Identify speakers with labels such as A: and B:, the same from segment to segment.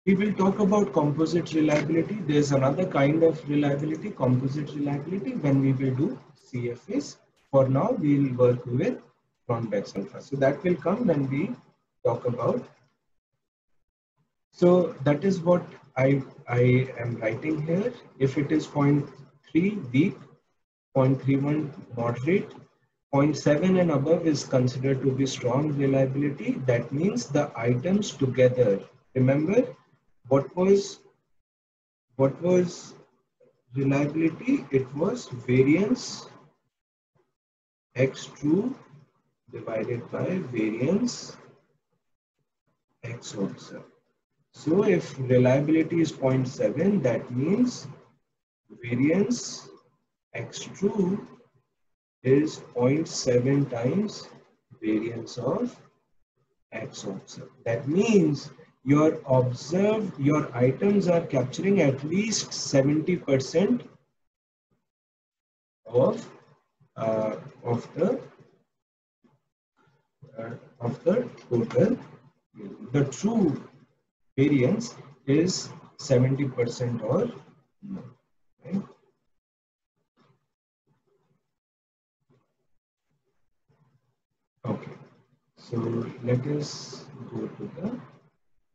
A: We will talk about composite reliability. There's another kind of reliability, composite reliability, when we will do CFAs. For now, we'll work with convex alpha. So that will come when we talk about. So that is what I am writing here. If it is zero point 0.3 weak, 0.31 moderate, 0.7 and above is considered to be strong reliability. That means the items together. Remember what was reliability? It was variance x true divided by variance x observed. So if reliability is 0.7, that means variance x true is zero point 0.7 times variance of x observed. That means your items are capturing at least 70% of uh, of the total. The true variance is 70% or more. Right? Okay, so let us go to the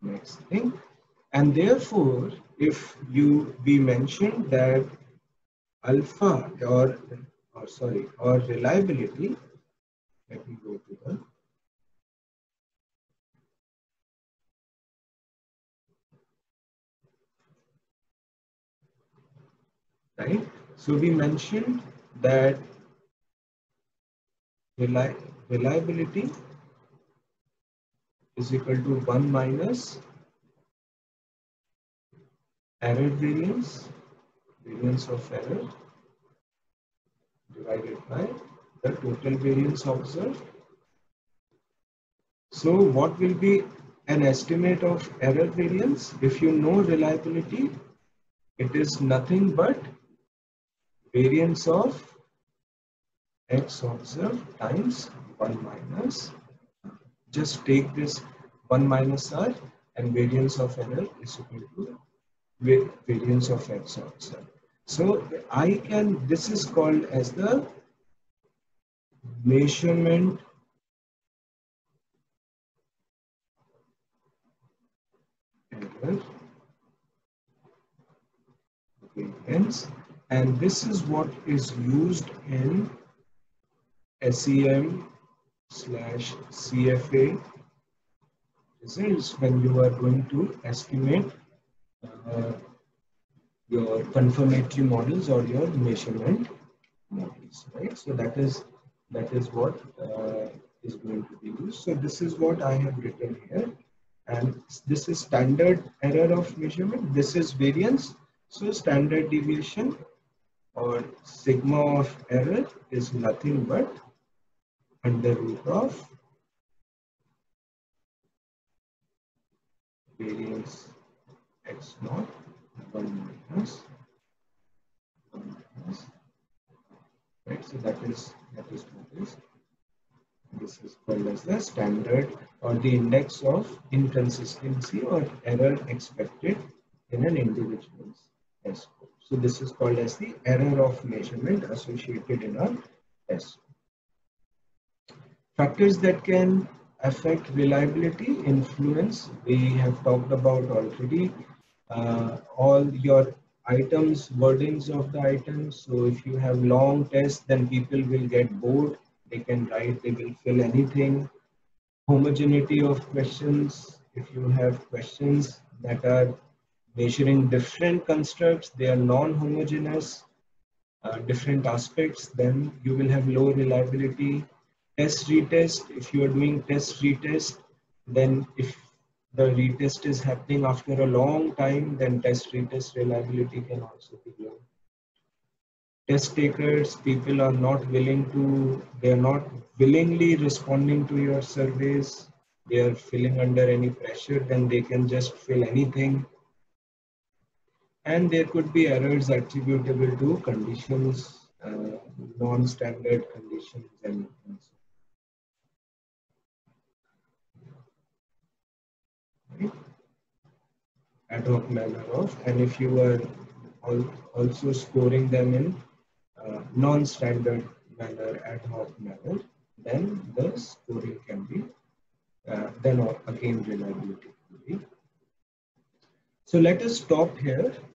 A: next thing. And therefore, if we mentioned that alpha or reliability, let me go to the right. So we mentioned that reliability is equal to 1 minus error variance of error divided by the total variance observed. So what will be an estimate of error variance? If you know reliability, it is nothing but variance of x observed times 1 minus. Just take this 1 minus r, and variance of error is equal to variance of x observed. So this is called as the measurement error variance, and this is what is used in SEM/CFA results when you are going to estimate uh, your confirmatory models or your measurement models, right? So that is what is going to be used. So this is what I have written here, and this is standard error of measurement. This is variance. So standard deviation or sigma of error is nothing but under root of variance x naught 1 minus 1 minus, right? So that is what is this is called as the standard or the index of inconsistency or error expected in an individual's test score. So this is called as the error of measurement associated in a test score. Factors that can affect reliability influence, we have talked about already. All your items, wordings of the items. So if you have long tests, then people will get bored. They can write, they will fill anything. Homogeneity of questions. If you have questions that are measuring different constructs, they are non-homogeneous, different aspects, then you will have low reliability. Test retest, if you are doing test retest, then if the retest is happening after a long time, then test retest reliability can also be low. Test takers, people are not they are not willingly responding to your surveys. They are feeling under any pressure, then they can just fill anything. And there could be errors attributable to conditions, non-standard conditions, and so on. Right? ad hoc manner of, and if you are also scoring them in non-standard manner, ad hoc manner, then the scoring can be, then again reliability will be. So let us stop here.